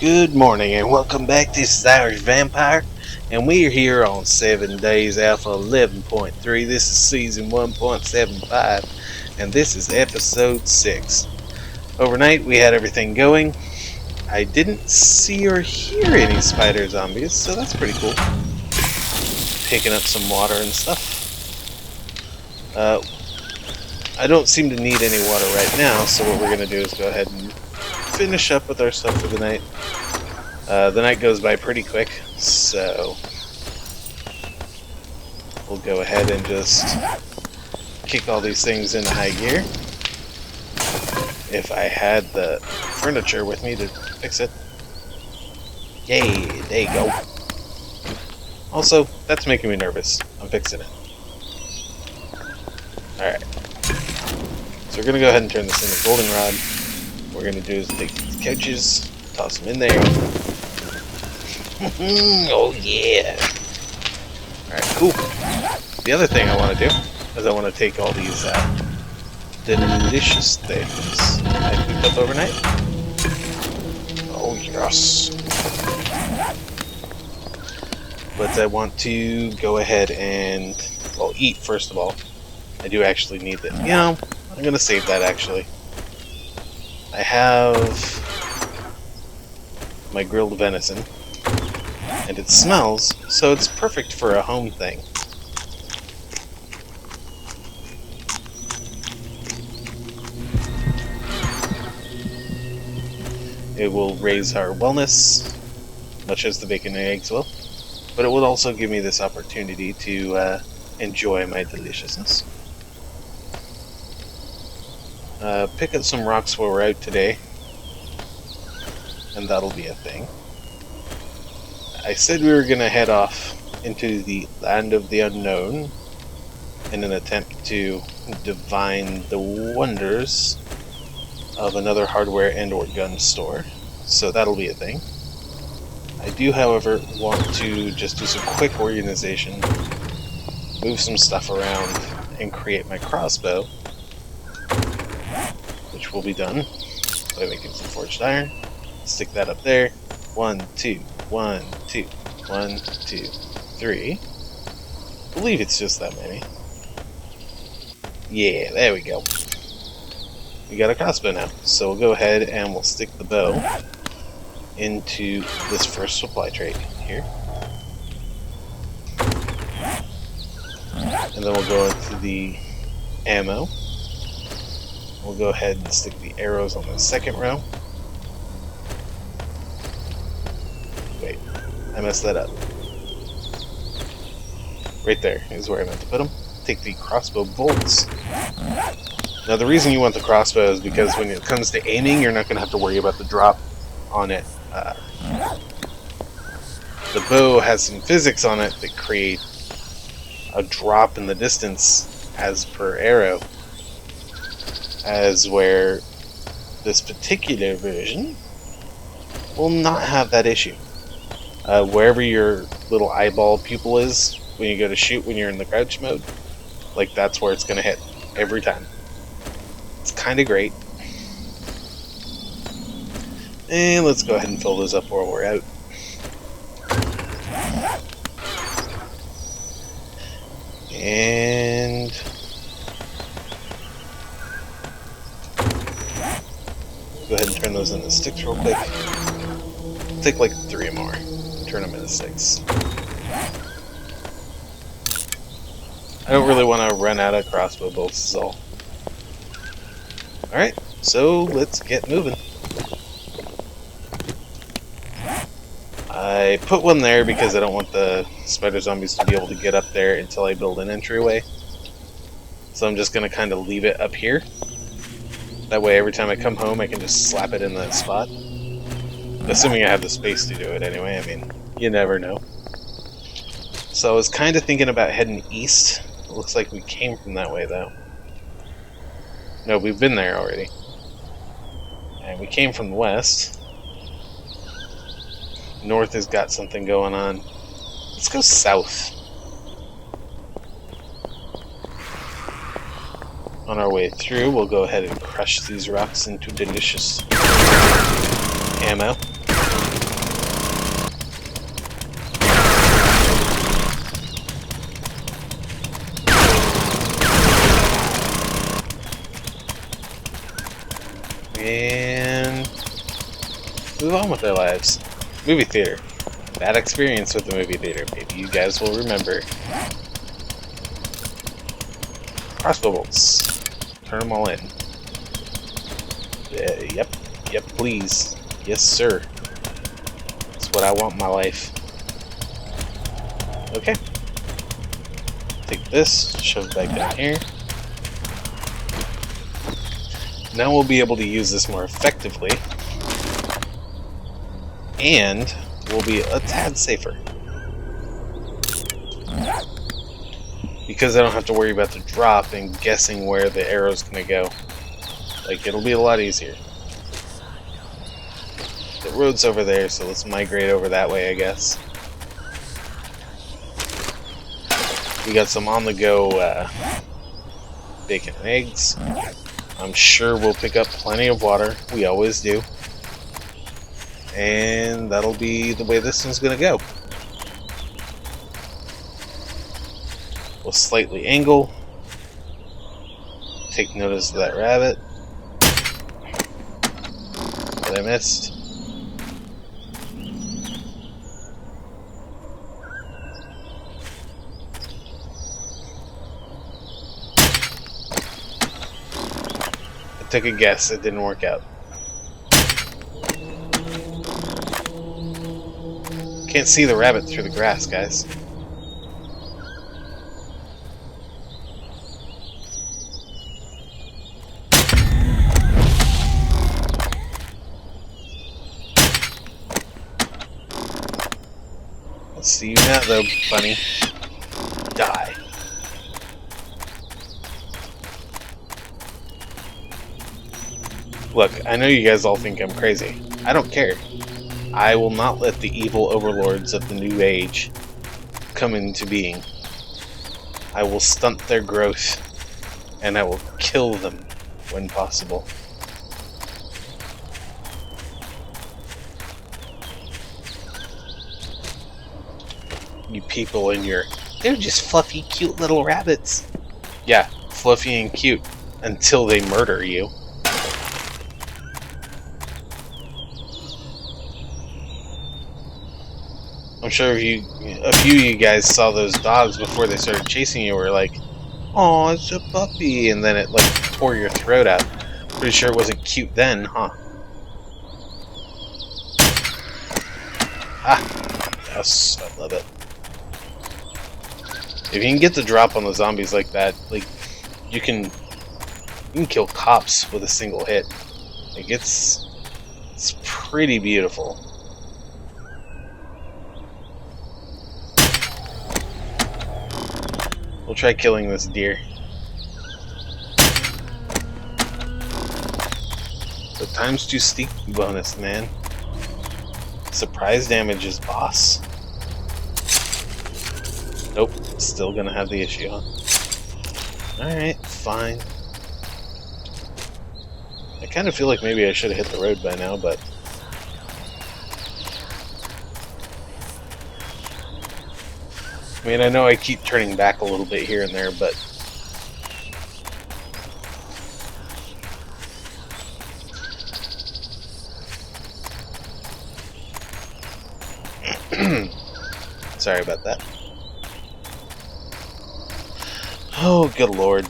Good morning and welcome back. This is Irish Vampire, and we are here on 7 Days Alpha 11.3. This is Season 1.75, and this is Episode 6. Overnight we had everything going. I didn't see or hear any spider zombies, so that's pretty cool. Picking up some water and stuff. I don't seem to need any water right now, so what we're going to do is go ahead and finish up with our stuff for the night. The night goes by pretty quick, so we'll go ahead and just kick all these things into high gear. If I had the furniture with me to fix it. Yay, there you go. Also, that's making me nervous. I'm fixing it. Alright. So we're going to go ahead and turn this into goldenrod. What we're going to do is take these couches, toss them in there. Oh yeah! Alright, cool. The other thing I want to do is I want to take all these delicious things I picked up overnight. Oh yes! But I want to go ahead and, well, eat first of all. I do actually need that. You know, I'm going to save that actually. I have my grilled venison. And it smells, so it's perfect for a home thing. It will raise our wellness, much as the bacon and eggs will, but it will also give me this opportunity to enjoy my deliciousness. Pick up some rocks while we're out today, and that'll be a thing. I said we were going to head off into the land of the unknown in an attempt to divine the wonders of another hardware and or gun store. So that'll be a thing. I do, however, want to just do some quick organization, move some stuff around, and create my crossbow, which will be done by making some forged iron. Stick that up there. 1, 2. 1, 2, 1, 2, 3. I believe it's just that many. Yeah, there we go. We got a crossbow now. So we'll go ahead and we'll stick the bow into this first supply tray here. And then we'll go into the ammo. We'll go ahead and stick the arrows on the second row. Wait, I messed that up. Right there is where I meant to put them. Take the crossbow bolts. Now the reason you want the crossbow is because when it comes to aiming, you're not going to have to worry about the drop on it. The bow has some physics on it that create a drop in the distance as per arrow. As where this particular version will not have that issue. Wherever your little eyeball pupil is when you go to shoot when you're in the crouch mode, like that's where it's going to hit every time. It's kind of great. And let's go ahead and fill those up while we're out. And go ahead and turn those into sticks real quick. Take like 3 more. Turn them into sticks. I don't really want to run out of crossbow bolts is all. Alright, so let's get moving. I put one there because I don't want the spider zombies to be able to get up there until I build an entryway. So I'm just going to kind of leave it up here. That way every time I come home I can just slap it in that spot. Assuming I have the space to do it anyway, I mean, you never know. So I was kind of thinking about heading east. It looks like we came from that way though. No, we've been there already. And we came from the west. North has got something going on. Let's go south. On our way through, we'll go ahead and crush these rocks into delicious ammo. move on with their lives. Movie theater. Bad experience with the movie theater. Maybe you guys will remember. Crossbow bolts. Turn them all in. Yep, please. Yes, sir. That's what I want in my life. Okay. Take this, shove it back down here. Now we'll be able to use this more effectively. And we'll be a tad safer. Because I don't have to worry about the drop and guessing where the arrow's gonna go. Like, it'll be a lot easier. The road's over there, so let's migrate over that way, I guess. We got some on-the-go bacon and eggs. I'm sure we'll pick up plenty of water. We always do. And that'll be the way this one's gonna go. We'll slightly angle. Take notice of that rabbit that I missed. I took a guess, it didn't work out. Can't see the rabbit through the grass, guys. Let's see you now, though, bunny. Die. Look, I know you guys all think I'm crazy. I don't care. I will not let the evil overlords of the new age come into being. I will stunt their growth, and I will kill them when possible. You people and your... They're just fluffy, cute little rabbits. Yeah, fluffy and cute until they murder you. I'm sure a few of you guys saw those dogs before they started chasing you were like, "Aw, it's a puppy," and then it like tore your throat out. Pretty sure it wasn't cute then, huh? Ah, yes, I love it. If you can get the drop on the zombies like that, like you can kill cops with a single hit. Like it's pretty beautiful. We'll try killing this deer. The ×2 steak bonus, man. Surprise damage is boss. Nope, still gonna have the issue, huh? Alright, fine. I kind of feel like maybe I should have hit the road by now, but... I mean, I know I keep turning back a little bit here and there, but... Sorry about that. Oh, good lord.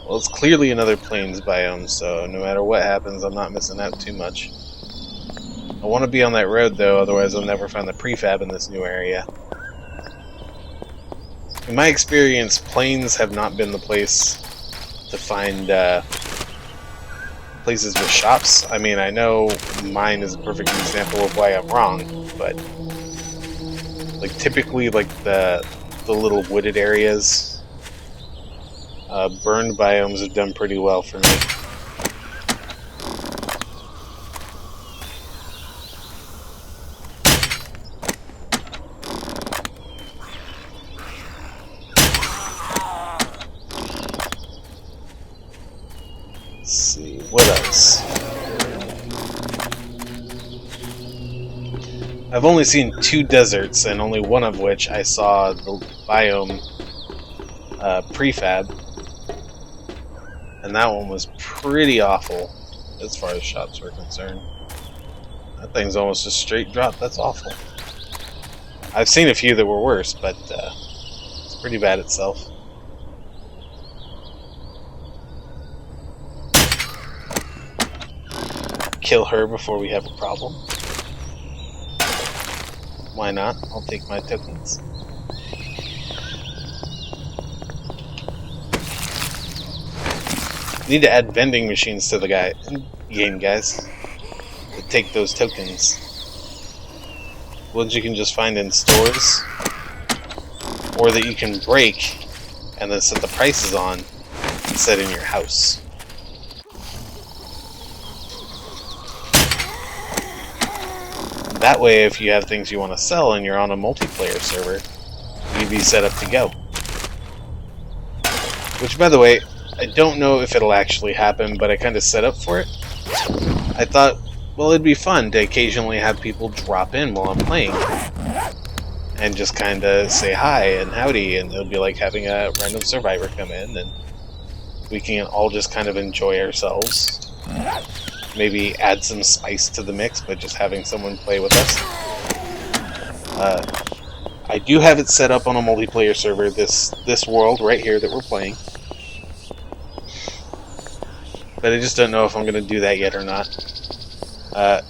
Well, it's clearly another plains biome, so no matter what happens, I'm not missing out too much. I want to be on that road, though, otherwise I'll never find the prefab in this new area. In my experience, plains have not been the place to find places with shops. I mean, I know mine is a perfect example of why I'm wrong, but like typically, like the little wooded areas, burned biomes have done pretty well for me. Let's see, what else? I've only seen 2 deserts, and only one of which I saw the biome prefab. And that one was pretty awful, as far as shops were concerned. That thing's almost a straight drop. That's awful. I've seen a few that were worse, but it's pretty bad itself. Kill her before we have a problem. Why not? I'll take my tokens. Need to add vending machines to the game, guys, to take those tokens. Ones you can just find in stores, or that you can break and then set the prices on and set in your house. That way, if you have things you want to sell and you're on a multiplayer server, you'd be set up to go. Which, by the way, I don't know if it'll actually happen, but I kind of set up for it. I thought, well, it'd be fun to occasionally have people drop in while I'm playing and just kind of say hi and howdy, and it'll be like having a random survivor come in, and we can all just kind of enjoy ourselves. Maybe add some spice to the mix by just having someone play with us. I do have it set up on a multiplayer server, this world right here that we're playing. But I just don't know if I'm going to do that yet or not.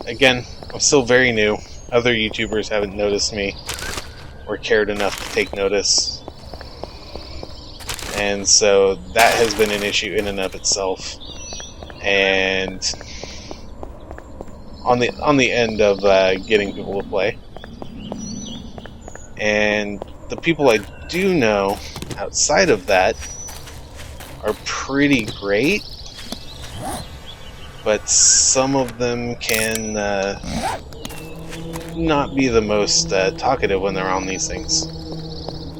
Again, I'm still very new. Other YouTubers haven't noticed me or cared enough to take notice. And so that has been an issue in and of itself. And on the end of getting people to play. And the people I do know outside of that are pretty great. But some of them can not be the most talkative when they're on these things.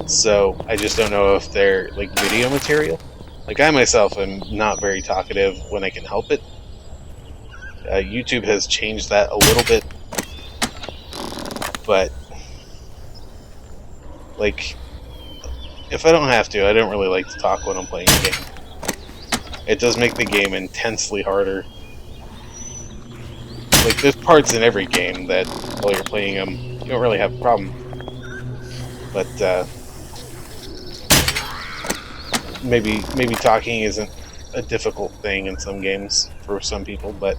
So I just don't know if they're like video material. Like I myself am not very talkative when I can help it. YouTube has changed that a little bit. But like, if I don't have to, I don't really like to talk when I'm playing a game. It does make the game intensely harder. Like, there's parts in every game that, while you're playing them, you don't really have a problem. But, maybe talking isn't a difficult thing in some games for some people, but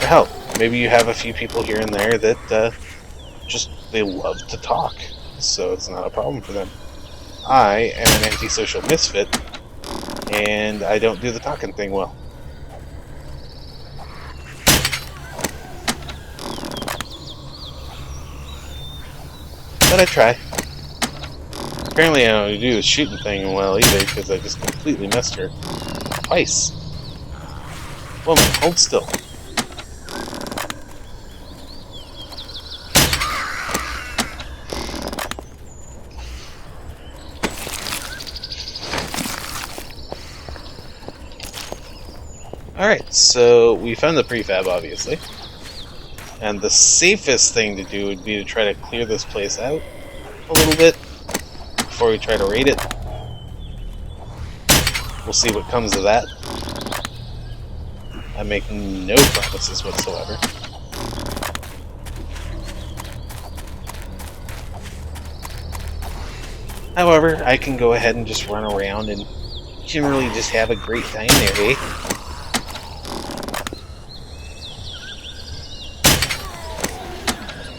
hell, maybe you have a few people here and there that, just, they love to talk, so it's not a problem for them. I am an antisocial misfit, and I don't do the talking thing well. But I try. Apparently I don't do the shooting thing well either, because I just completely missed her. Twice. Woman, hold still. Alright, so we found the prefab, obviously. And the safest thing to do would be to try to clear this place out a little bit before we try to raid it. We'll see what comes of that. I make no promises whatsoever. However, I can go ahead and just run around and generally just have a great time there, eh?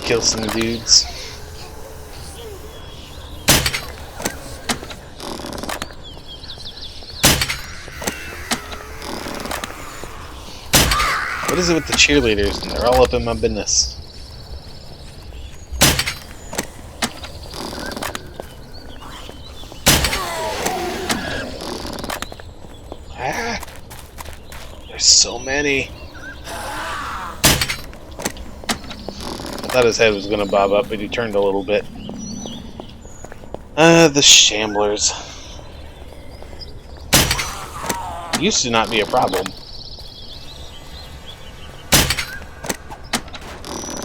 Kill some dudes. What is it with the cheerleaders? And they're all up in my business. Ah! There's so many. I thought his head was going to bob up, but he turned a little bit. The shamblers. Used to not be a problem.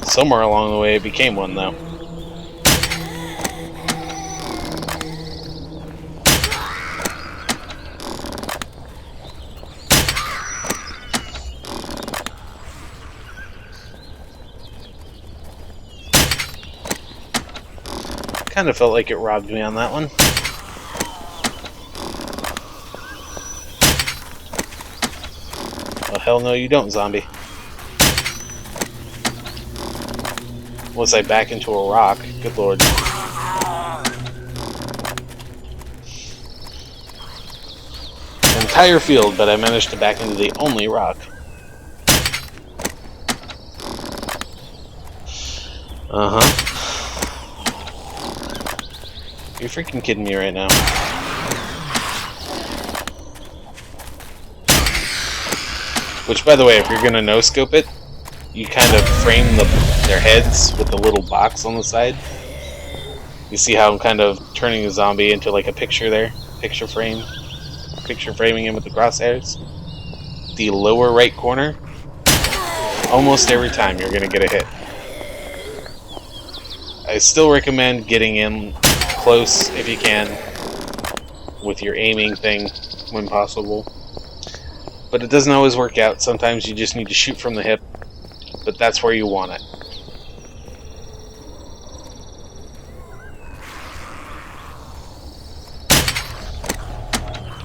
Somewhere along the way it became one, though. Kind of felt like it robbed me on that one. Oh, hell no you don't, zombie. Once I back into a rock, good lord. An entire field, but I managed to back into the only rock. Uh-huh. You're freaking kidding me right now. Which, by the way, if you're gonna no-scope it, you kind of frame their heads with the little box on the side. You see how I'm kind of turning the zombie into like a picture there? Picture frame. Picture framing him with the crosshairs. The lower right corner. Almost every time you're gonna get a hit. I still recommend getting in close if you can with your aiming thing when possible. But it doesn't always work out. Sometimes you just need to shoot from the hip, but that's where you want it.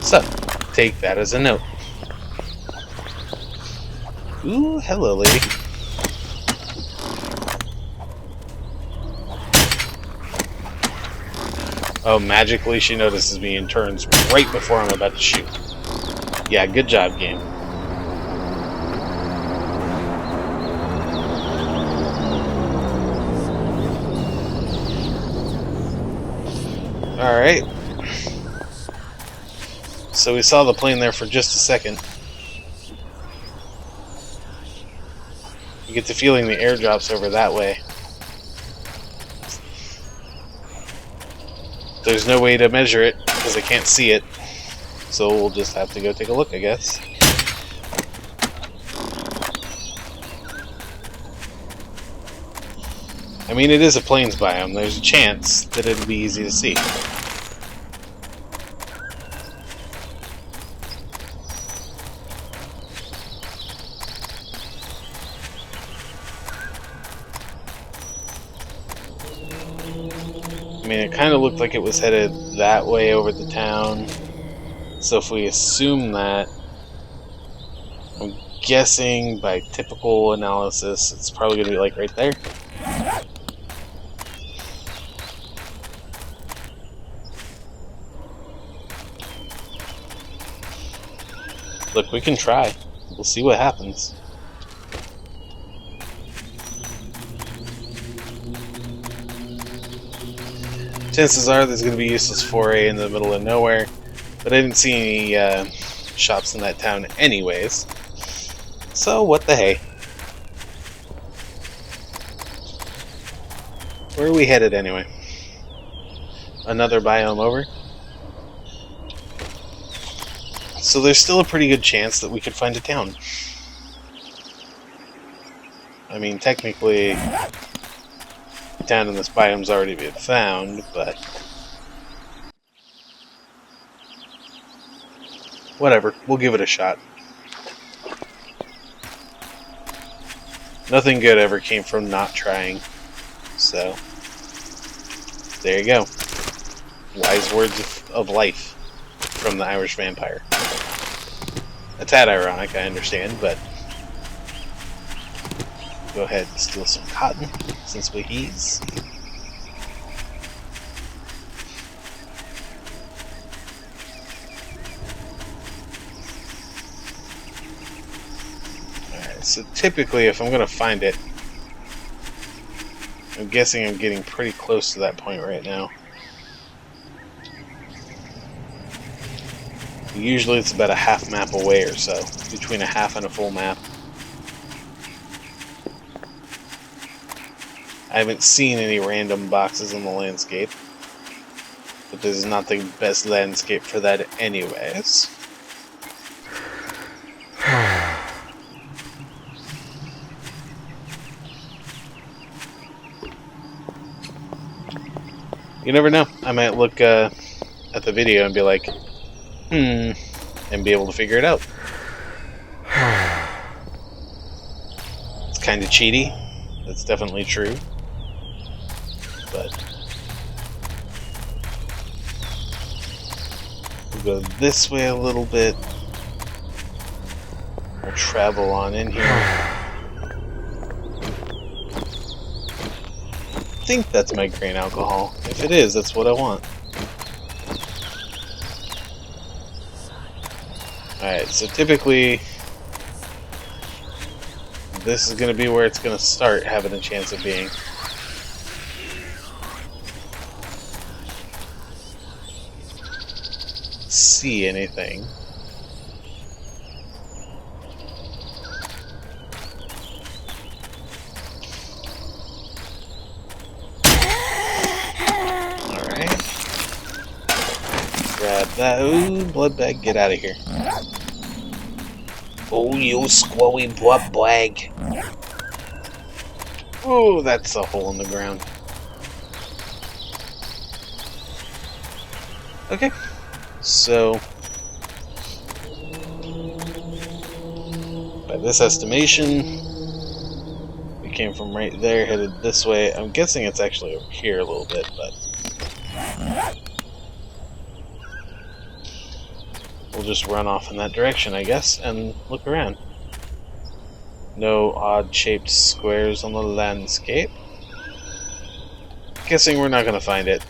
So, take that as a note. Ooh, hello, lady. Oh, magically she notices me and turns right before I'm about to shoot. Yeah, good job, game. Alright. So we saw the plane there for just a second. You get the feeling the airdrop's over that way. There's no way to measure it because I can't see it. So we'll just have to go take a look, I guess. I mean, it is a plains biome. There's a chance that it'd be easy to see. I mean, it kind of looked like it was headed that way over the town. So if we assume that, I'm guessing by typical analysis, it's probably going to be like right there. Look, we can try. We'll see what happens. Chances are there's going to be useless foray in the middle of nowhere, but I didn't see any shops in that town anyways. So what the hey? Where are we headed anyway? Another biome over? So there's still a pretty good chance that we could find a town. I mean, technically, the town in this biome's already been found, but whatever, we'll give it a shot. Nothing good ever came from not trying, so there you go. Wise words of life from the Irish vampire. A tad ironic, I understand, but go ahead and steal some cotton since we ease. Alright, so typically if I'm going to find it, I'm guessing I'm getting pretty close to that point right now. Usually it's about a half map away or so, between a half and a full map. I haven't seen any random boxes in the landscape, but this is not the best landscape for that anyways. You never know, I might look at the video and be like, and be able to figure it out. It's kind of cheaty, that's definitely true, but We'll go this way a little bit. We'll travel on in here. I think that's my grain alcohol. If it is, that's what I want. Alright, so typically this is going to be where it's going to start having a chance of being. See anything. Alright. Grab that. Ooh, blood bag, get out of here. Oh, you squally blood bag. Oh, that's a hole in the ground. Okay. So, by this estimation, we came from right there, headed this way. I'm guessing it's actually over here a little bit, but we'll just run off in that direction, I guess, and look around. No odd-shaped squares on the landscape. Guessing we're not going to find it.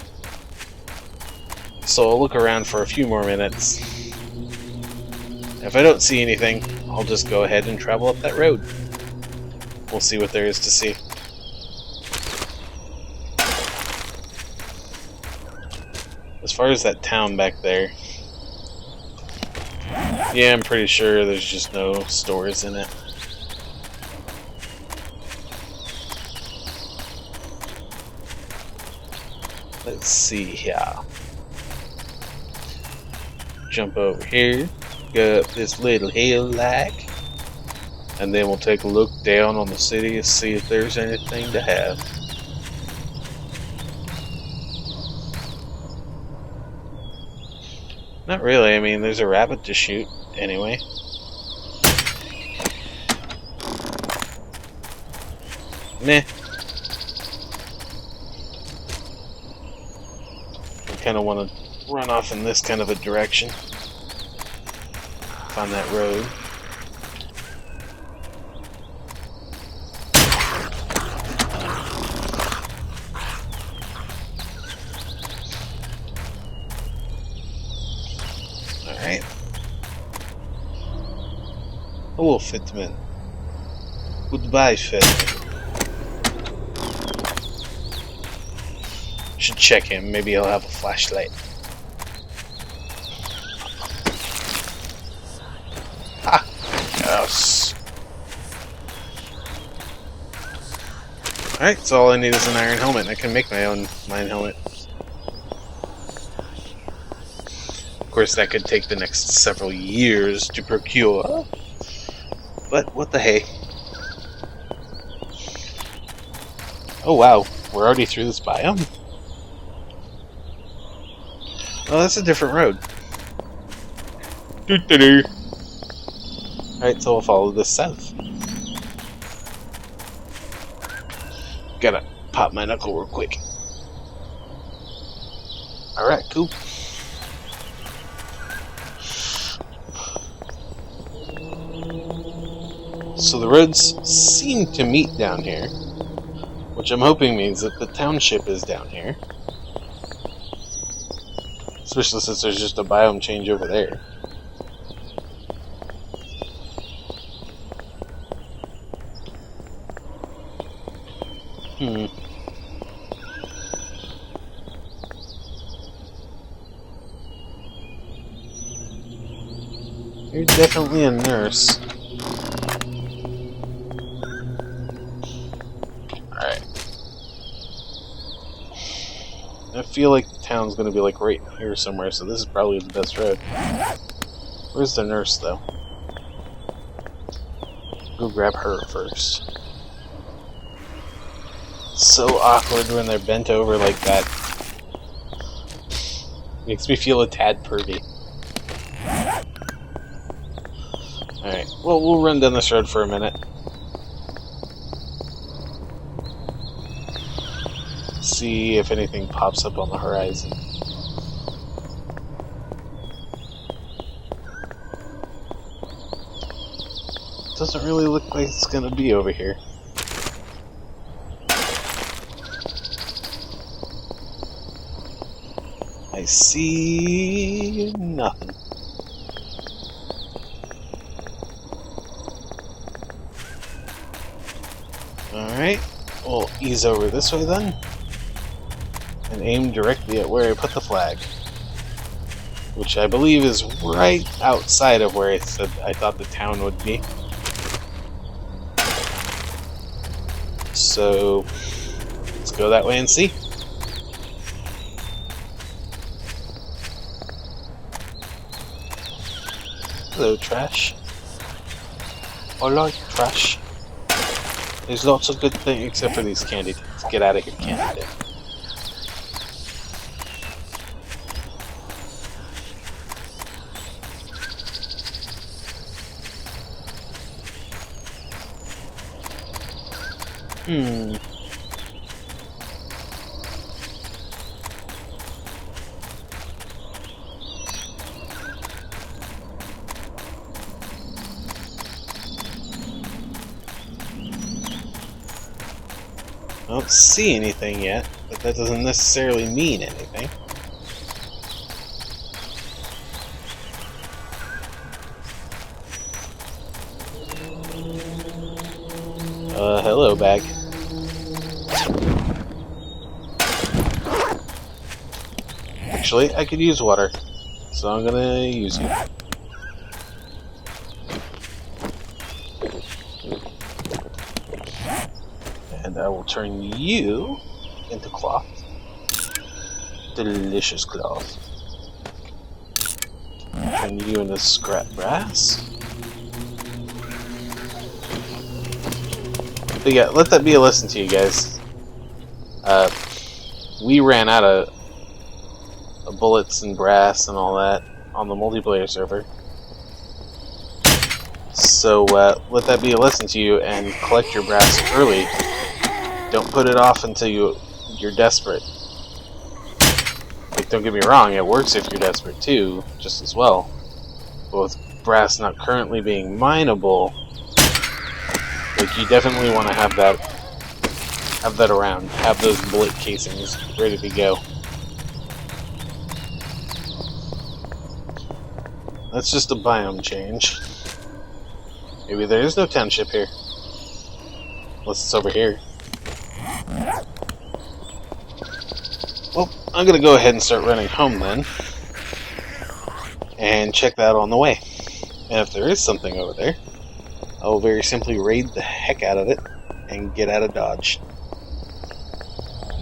So I'll look around for a few more minutes. If I don't see anything, I'll just go ahead and travel up that road. We'll see what there is to see. As far as that town back there, yeah, I'm pretty sure there's just no stores in it. Let's see here. Jump over here, go up this little hill like, and then we'll take a look down on the city and see if there's anything to have. Not really, I mean, there's a rabbit to shoot, anyway. Meh. I kind of want to run off in this kind of a direction. Find that road. Alright. Hello, Fitman. Goodbye, Fitman. Should check him. Maybe he'll have a flashlight. Ha! Yes. Alright, so all I need is an iron helmet. I can make my own iron helmet. Of course, that could take the next several years to procure. But what the hey? Oh wow, we're already through this biome? Oh, that's a different road. Doo-doo-doo. Alright, so we'll follow this south. Gotta pop my knuckle real quick. Alright, cool. So the roads seem to meet down here, which I'm hoping means that the township is down here. Especially since there's just a biome change over there. You're definitely a nurse. Alright. I feel like the town's gonna be like right here somewhere, so this is probably the best road. Where's the nurse, though? Go grab her first. So awkward when they're bent over like that. Makes me feel a tad pervy. Alright, well, we'll run down this road for a minute. See if anything pops up on the horizon. doesn't really look like it's gonna be over here. I see nothing. Alright, we'll ease over this way then, and aim directly at where I put the flag, which I believe is right outside of where I said I thought the town would be. So, let's go that way and see. Hello, trash. I like trash. There's lots of good things, except for these candy tins. Get out of here, candy tin. I don't see anything yet, but that doesn't necessarily mean anything. Hello, bag. Actually, I could use water, so I'm gonna use you. And I will turn you into cloth. Delicious cloth. Turn you into scrap brass. But yeah, let that be a lesson to you guys. We ran out of bullets and brass and all that on the multiplayer server. So let that be a lesson to you and collect your brass early. Don't put it off until you're desperate. Like, don't get me wrong, it works if you're desperate too, just as well. But with brass not currently being mineable, like, you definitely want to have that around. Have those bullet casings ready to go. That's just a biome change. Maybe there is no township here. Unless it's over here. Well, I'm gonna go ahead and start running home then. And check that on the way. And if there is something over there, I will very simply raid the heck out of it and get out of Dodge.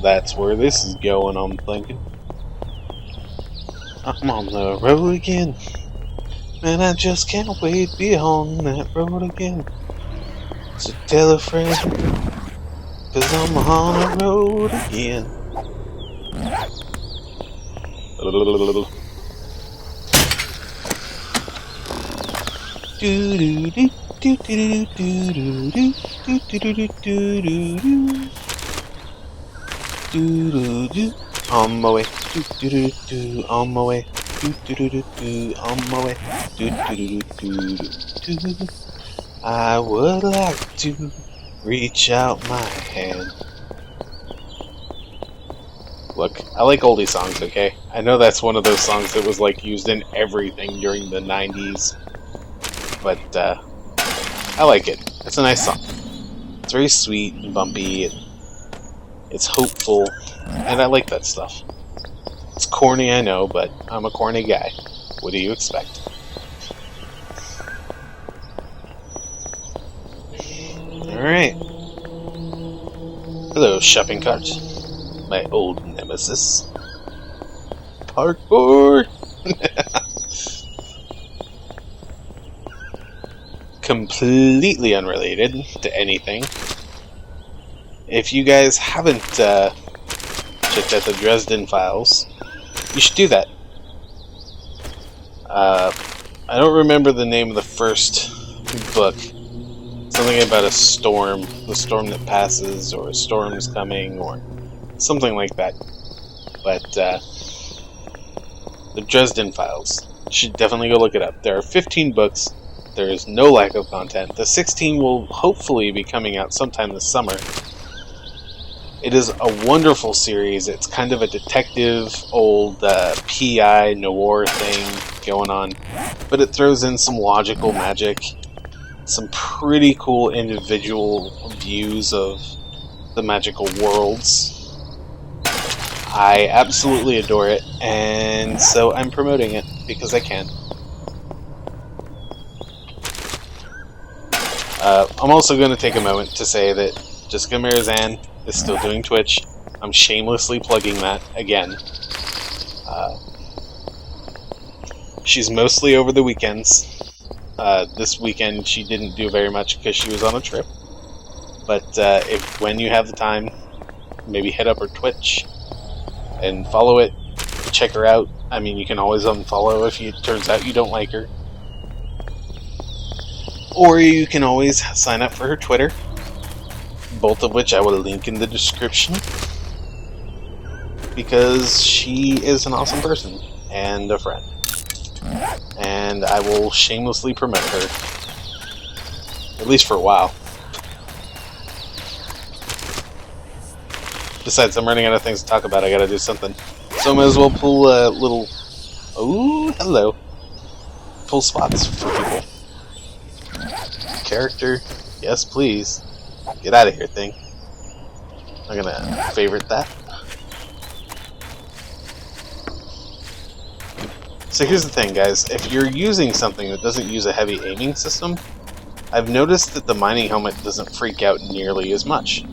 That's where this is going, I'm thinking. I'm on the road again. And I just can't wait to be on that road again. So tell a friend, 'cause I'm on the road again. On my way, on my way, on my way, I would like to reach out my hand. Look, I like oldie songs, okay? I know that's one of those songs that was like used in everything during the 90s, but I like it. It's a nice song. It's very sweet and bumpy. It's hopeful, and I like that stuff. It's corny, I know, but I'm a corny guy. What do you expect? Alright. Hello, shopping cart. My old nemesis. Parkour! Completely unrelated to anything. If you guys haven't checked out the Dresden Files, you should do that. I don't remember the name of the first book. Something about a storm, the storm that passes, or a storm's coming, or something like that. But the Dresden Files, you should definitely go look it up. There are 15 books. There is no lack of content. The 16 will hopefully be coming out sometime this summer. It is a wonderful series. It's kind of a detective, old PI noir thing going on, but it throws in some logical magic, some pretty cool individual views of the magical worlds. I absolutely adore it, and so I'm promoting it because I can. I'm also going to take a moment to say that Jessica Marizan is still doing Twitch. I'm shamelessly plugging that again. She's mostly over the weekends. This weekend she didn't do very much because she was on a trip. But when you have the time, maybe head up her Twitch and follow it. Check her out. I mean, you can always unfollow if it turns out you don't like her. Or you can always sign up for her Twitter, both of which I will link in the description, because she is an awesome person and a friend. And I will shamelessly promote her, at least for a while. Besides, I'm running out of things to talk about. I gotta do something. So I might as well pull a little... Oh, hello. Pull spots for people. Character, yes please. Get out of here, thing. I'm gonna favorite that. So here's the thing, guys. If you're using something that doesn't use a heavy aiming system, I've noticed that the mining helmet doesn't freak out nearly as much.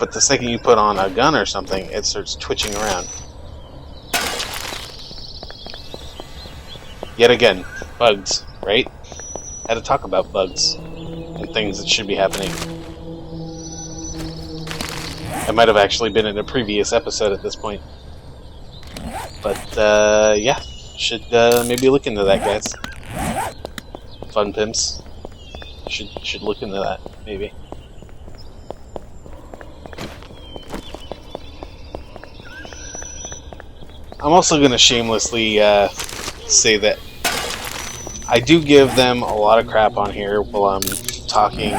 But the second you put on a gun or something, it starts twitching around. Yet again, bugs, right? Had to talk about bugs and things that should be happening. I might have actually been in a previous episode at this point. But, yeah, should maybe look into that, guys. Fun pimps. Should look into that, maybe. I'm also going to shamelessly say that I do give them a lot of crap on here while I'm talking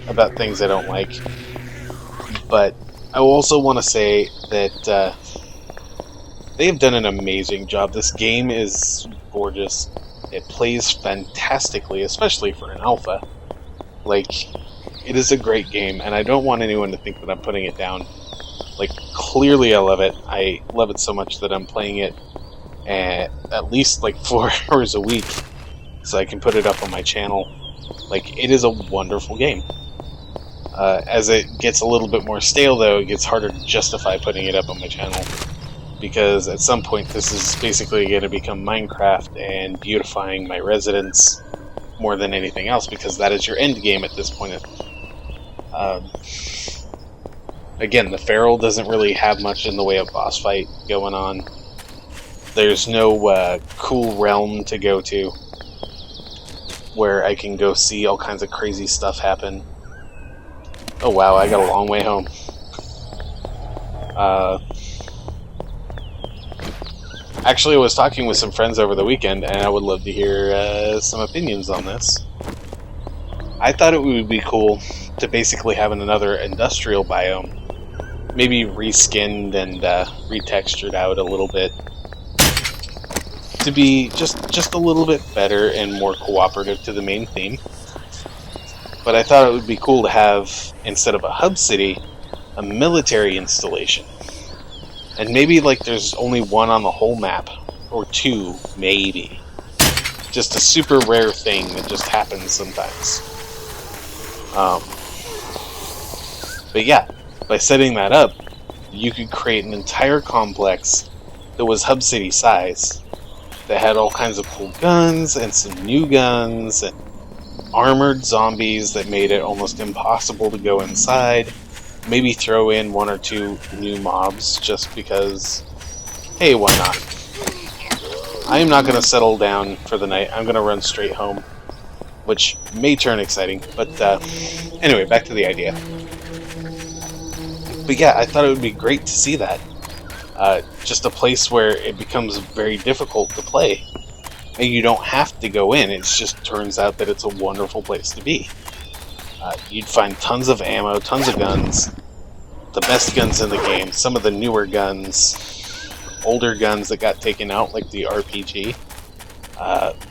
about things I don't like. But I also want to say that they have done an amazing job. This game is gorgeous. It plays fantastically, especially for an alpha. Like, it is a great game, and I don't want anyone to think that I'm putting it down. Like, clearly I love it. I love it so much that I'm playing it at least like 4 hours a week so I can put it up on my channel. Like, it is a wonderful game. As it gets a little bit more stale, though, it gets harder to justify putting it up on my channel, because at some point this is basically going to become Minecraft and beautifying my residence more than anything else, because that is your end game at this point. Again, the Feral doesn't really have much in the way of boss fight going on. There's no cool realm to go to where I can go see all kinds of crazy stuff happen. Oh wow, I got a long way home. Actually, I was talking with some friends over the weekend, and I would love to hear some opinions on this. I thought it would be cool to basically have another industrial biome. Maybe reskinned and retextured out a little bit to be just a little bit better and more cooperative to the main theme. But I thought it would be cool to have, instead of a hub city, a military installation. And maybe like there's only one on the whole map, or two, maybe. Just a super rare thing that just happens sometimes. But yeah, by setting that up, you could create an entire complex that was hub city size, that had all kinds of cool guns and some new guns and armored zombies that made it almost impossible to go inside. Maybe throw in 1 or 2 new mobs just because, hey, why not? I am not going to settle down for the night. I'm going to run straight home, which may turn exciting. But anyway, back to the idea. But yeah, I thought it would be great to see that. Just a place where it becomes very difficult to play. And you don't have to go in. It just turns out that it's a wonderful place to be. You'd find tons of ammo, tons of guns, the best guns in the game, some of the newer guns, older guns that got taken out, like the RPG.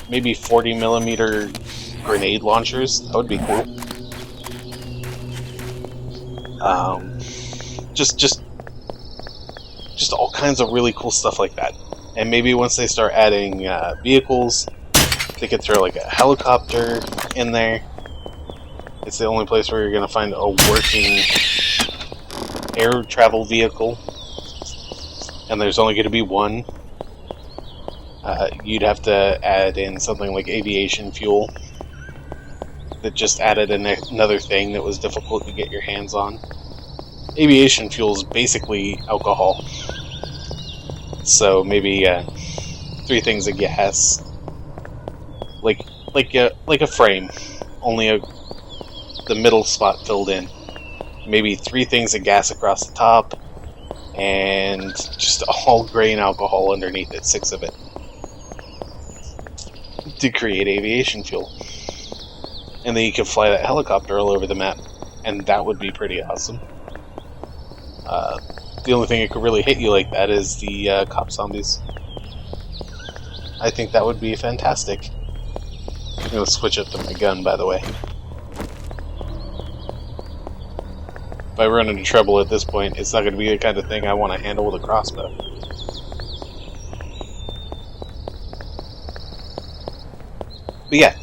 Maybe 40mm grenade launchers. That would be cool. Just all kinds of really cool stuff like that. And maybe once they start adding vehicles, they could throw like a helicopter in there. It's the only place where you're going to find a working air travel vehicle. And there's only going to be one. You'd have to add in something like aviation fuel. That just added another thing that was difficult to get your hands on. Aviation fuel is basically alcohol. So maybe 3 things of gas, like a frame, only the middle spot filled in. Maybe 3 things of gas across the top, and just all grain alcohol underneath it, 6 of it, to create aviation fuel. And then you can fly that helicopter all over the map, and that would be pretty awesome. The only thing that could really hit you like that is the cop zombies. I think that would be fantastic. I'm going to switch up to my gun, by the way. If I run into trouble at this point, it's not going to be the kind of thing I want to handle with a crossbow. But yeah,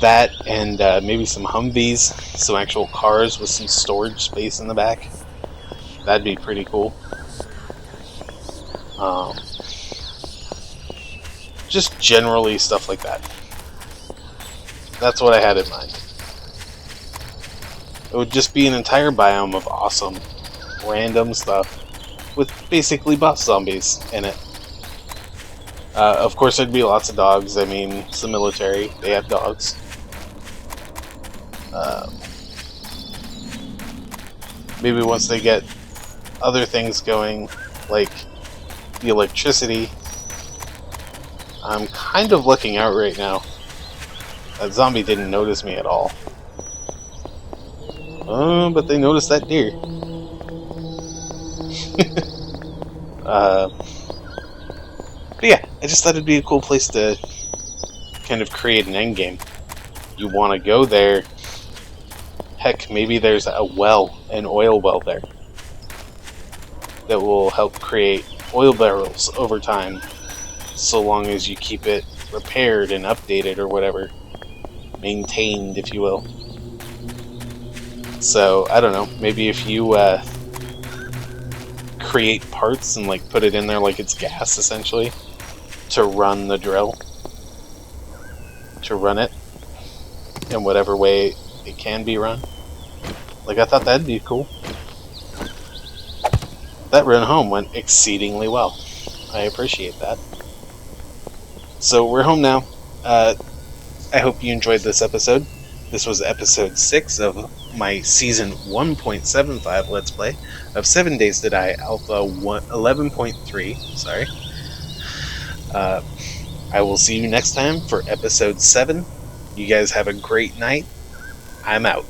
that and maybe some Humvees, some actual cars with some storage space in the back. That'd be pretty cool. Just generally stuff like that. That's what I had in mind. It would just be an entire biome of awesome, random stuff with basically boss zombies in it. Of course, there'd be lots of dogs. I mean, it's the military. They have dogs. Maybe once they get other things going, like the electricity. I'm kind of looking out right now. That zombie didn't notice me at all. But they noticed that deer. But yeah, I just thought it'd be a cool place to kind of create an endgame. You want to go there. Heck, maybe there's a well, an oil well there, that will help create oil barrels over time, so long as you keep it repaired and updated or whatever. Maintained, if you will. So, I don't know, maybe if you create parts and like put it in there like it's gas, essentially, to run the drill, to run it in whatever way it can be run. Like, I thought that'd be cool. That run home went exceedingly well. I appreciate that. So we're home now. I hope you enjoyed this episode. This was episode 6 of my season 1.75 Let's Play of 7 Days to Die Alpha 11.3. Sorry. I will see you next time for episode 7. You guys have a great night. I'm out.